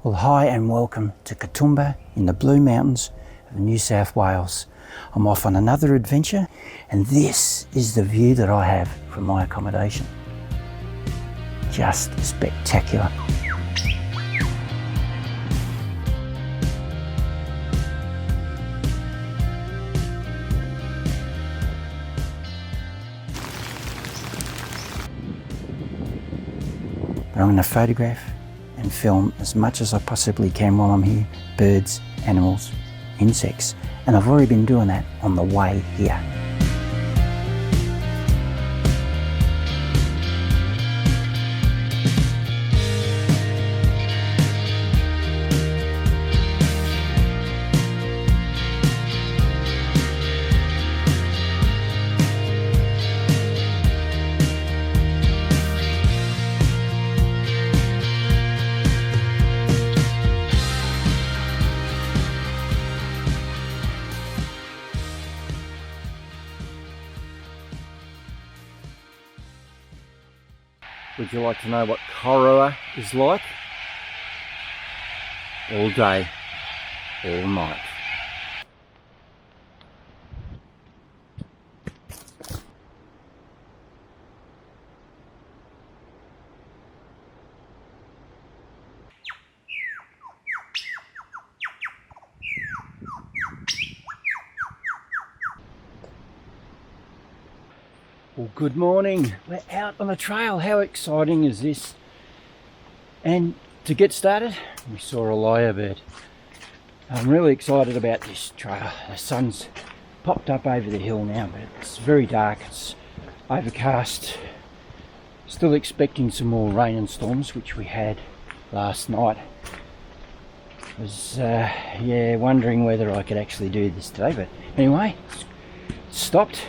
Well, hi and welcome to Katoomba in the Blue Mountains of New South Wales. I'm off on another adventure, and this is the view that I have from my accommodation. Just spectacular. But I'm going to photograph and film as much as I possibly can while I'm here. Birds, animals, insects, and I've already been doing that on the way here. Would you like to know what Corowa is like? All day, all night. Well, good morning. We're out on the trail. How exciting is this? And to get started, we saw a lyrebird. I'm really excited about this trail. The sun's popped up over the hill now, but it's very dark. It's overcast. Still expecting some more rain and storms, which we had last night. I was wondering whether I could actually do this today, but anyway, it's stopped.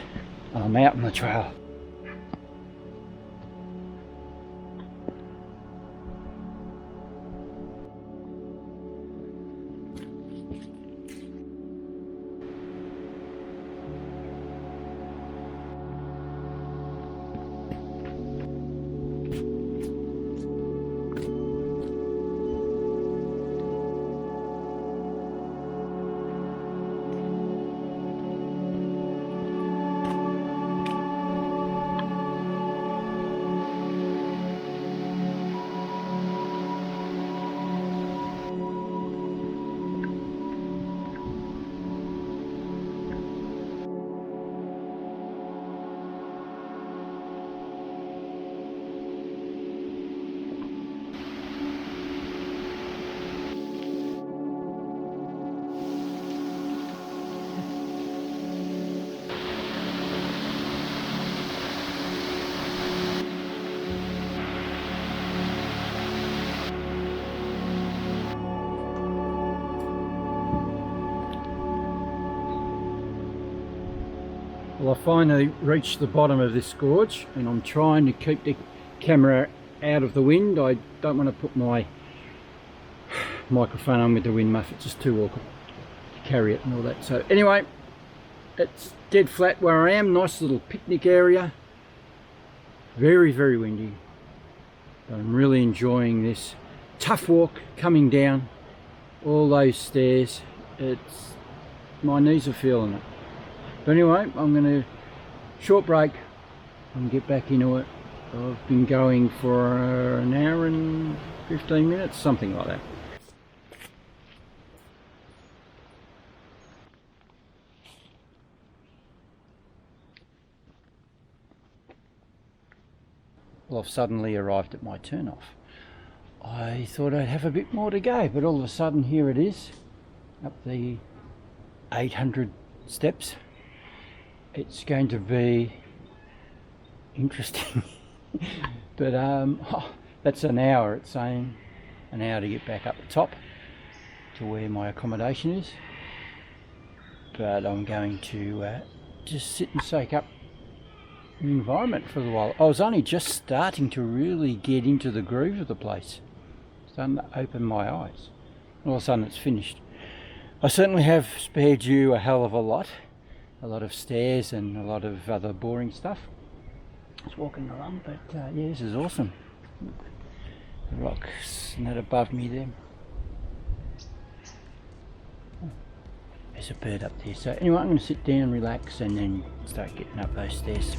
I'm out on the trail. Well, I finally reached the bottom of this gorge, and I'm trying to keep the camera out of the wind. I don't want to put my microphone on with the wind muff. It's just too awkward to carry it and all that. So anyway, it's dead flat where I am. Nice little picnic area. Very, very windy. But I'm really enjoying this. Tough walk coming down all those stairs. My knees are feeling it. But anyway, I'm going to short break and get back into it. I've been going for an hour and 15 minutes, something like that. Well, I've suddenly arrived at my turn off. I thought I'd have a bit more to go, but all of a sudden here it is, up the 800 steps. It's going to be interesting. But that's an hour. It's saying an hour to get back up the top to where my accommodation is. But I'm going to just sit and soak up the environment for a while. I was only just starting to really get into the groove of the place. Starting to open my eyes. All of a sudden it's finished. I certainly have spared you a hell of a lot of stairs and a lot of other boring stuff. I was walking along, but yeah, this is awesome. The rocks not above me there. There's a bird up there. So anyway, I'm going to sit down, relax, and then start getting up those stairs.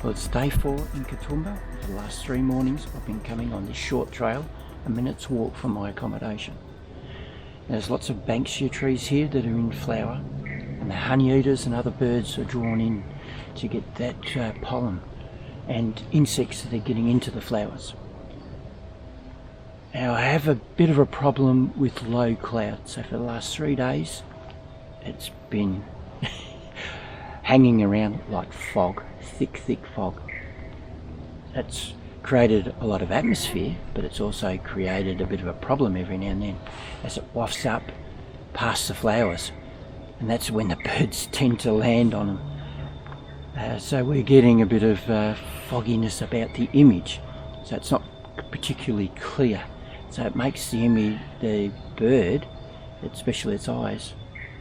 Well, it's day 4 in Katoomba. For the last 3 mornings I've been coming on this short trail, a minute's walk from my accommodation. There's lots of banksia trees here that are in flower, and the honey eaters and other birds are drawn in to get that pollen and insects that are getting into the flowers. Now I have a bit of a problem with low cloud, so for the last 3 days it's been hanging around like fog, thick fog. That's created a lot of atmosphere, but it's also created a bit of a problem every now and then as it wafts up past the flowers, and that's when the birds tend to land on them. So we're getting a bit of fogginess about the image, so it's not particularly clear, so it makes the bird, especially its eyes,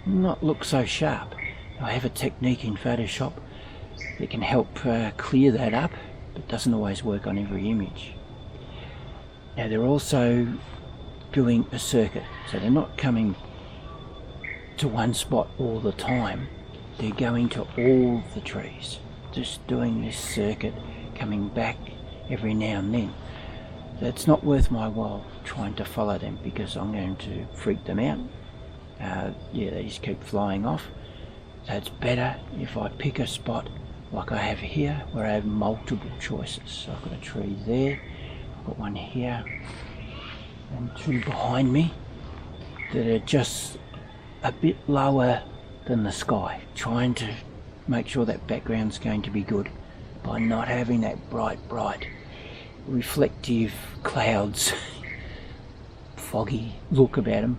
not look so sharp. I have a technique in Photoshop that can help clear that up, but doesn't always work on every image. Now they're also doing a circuit, so they're not coming to one spot all the time, they're going to all the trees, just doing this circuit, coming back every now and then. So it's not worth my while trying to follow them because I'm going to freak them out. Yeah, they just keep flying off. So it's better if I pick a spot like I have here where I have multiple choices. So I've got a tree there, I've got one here, and 2 behind me that are just a bit lower than the sky, trying to make sure that background's going to be good by not having that bright reflective clouds foggy look about them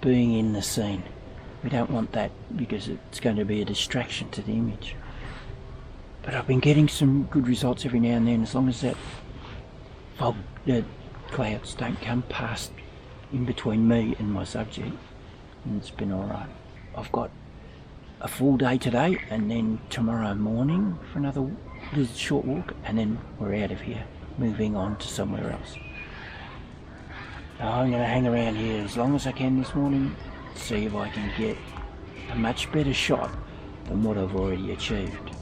being in the scene. We don't want that because it's going to be a distraction to the image. But I've been getting some good results every now and then, as long as that fog, the clouds don't come past in between me and my subject, and it's been alright. I've got a full day today, and then tomorrow morning for another little short walk, and then we're out of here, moving on to somewhere else. I'm going to hang around here as long as I can this morning, see if I can get a much better shot than what I've already achieved.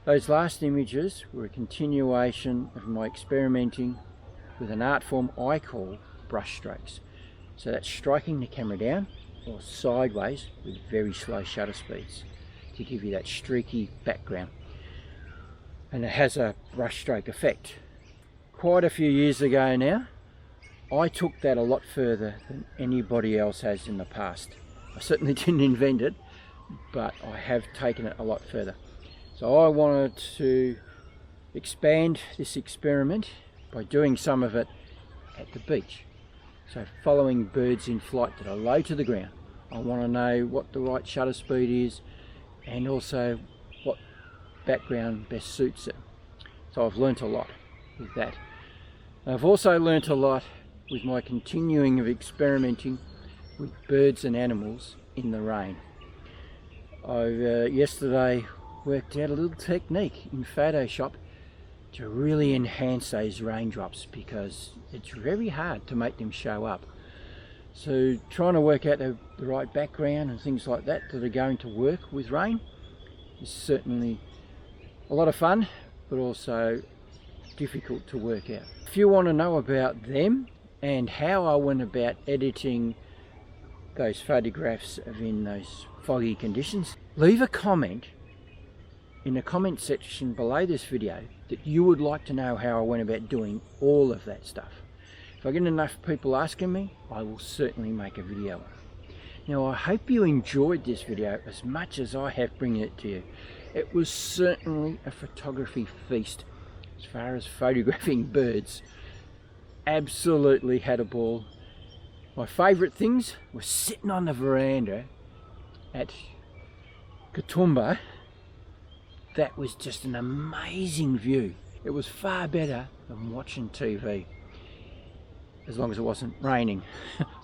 Those last images were a continuation of my experimenting with an art form I call brush strokes. So that's striking the camera down or sideways with very slow shutter speeds to give you that streaky background. And it has a brush stroke effect. Quite a few years ago now, I took that a lot further than anybody else has in the past. I certainly didn't invent it, but I have taken it a lot further. So I wanted to expand this experiment by doing some of it at the beach. So following birds in flight that are low to the ground. I want to know what the right shutter speed is and also what background best suits it. So I've learnt a lot with that. I've also learnt a lot with my continuing of experimenting with birds and animals in the rain. I yesterday worked out a little technique in Photoshop to really enhance those raindrops because it's very hard to make them show up. So trying to work out the right background and things like that that are going to work with rain is certainly a lot of fun, but also difficult to work out. If you want to know about them and how I went about editing those photographs of in those foggy conditions, leave a comment in the comment section below this video that you would like to know how I went about doing all of that stuff. If I get enough people asking me, I will certainly make a video. Now I hope you enjoyed this video as much as I have bringing it to you. It was certainly a photography feast as far as photographing birds. Absolutely had a ball. My favourite things were sitting on the veranda at Katoomba. That was just an amazing view. It was far better than watching TV. as long as it wasn't raining.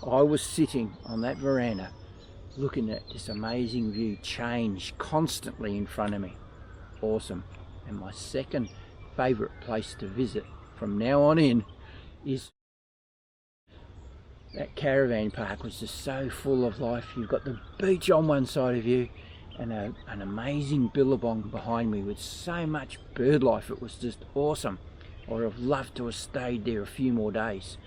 I was sitting on that veranda looking at this amazing view change constantly in front of me. Awesome. And my second favourite place to visit from now on in is that caravan park, was just so full of life. You've got the beach on one side of you and an amazing billabong behind me with so much bird life. It was just awesome. I would have loved to have stayed there a few more days.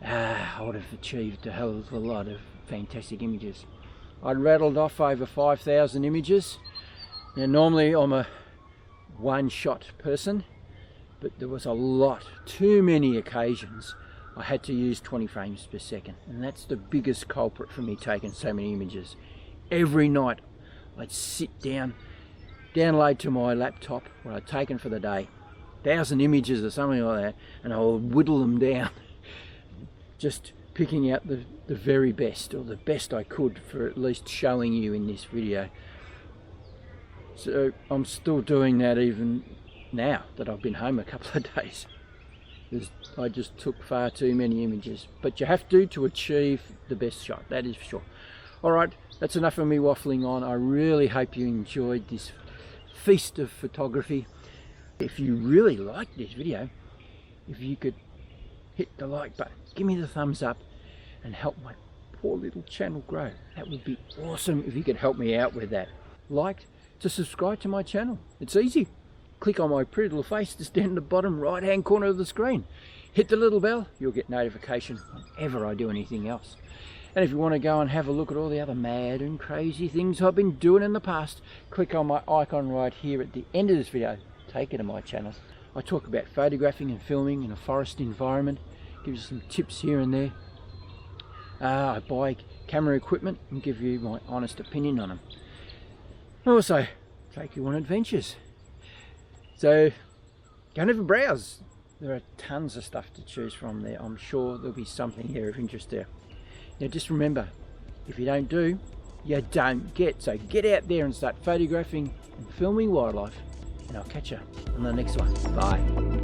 I would have achieved a hell of a lot of fantastic images. I'd rattled off over 5,000 images. Now normally I'm a one-shot person, but there was a lot, too many occasions I had to use 20 frames per second, and that's the biggest culprit for me taking so many images. Every night I'd sit down, download to my laptop what I'd taken for the day, 1,000 images or something like that, and I would whittle them down, just picking out the very best, or the best I could, for at least showing you in this video. So I'm still doing that even now that I've been home a couple of days. I just took far too many images, but you have to achieve the best shot, that is for sure. Alright, that's enough of me waffling on. I really hope you enjoyed this feast of photography. If you really liked this video, if you could hit the like button, give me the thumbs up and help my poor little channel grow. That would be awesome if you could help me out with that. Like to subscribe to my channel, it's easy. Click on my pretty little face just down in the bottom right hand corner of the screen. Hit the little bell, you'll get notification whenever I do anything else. And if you want to go and have a look at all the other mad and crazy things I've been doing in the past, click on my icon right here at the end of this video. Take it to my channel. I talk about photographing and filming in a forest environment, give you some tips here and there. I buy camera equipment and give you my honest opinion on them. I also take you on adventures. So go and have a browse. There are tons of stuff to choose from there. I'm sure there'll be something here of interest there. Now just remember, if you don't do, you don't get. So get out there and start photographing and filming wildlife, and I'll catch you on the next one. Bye.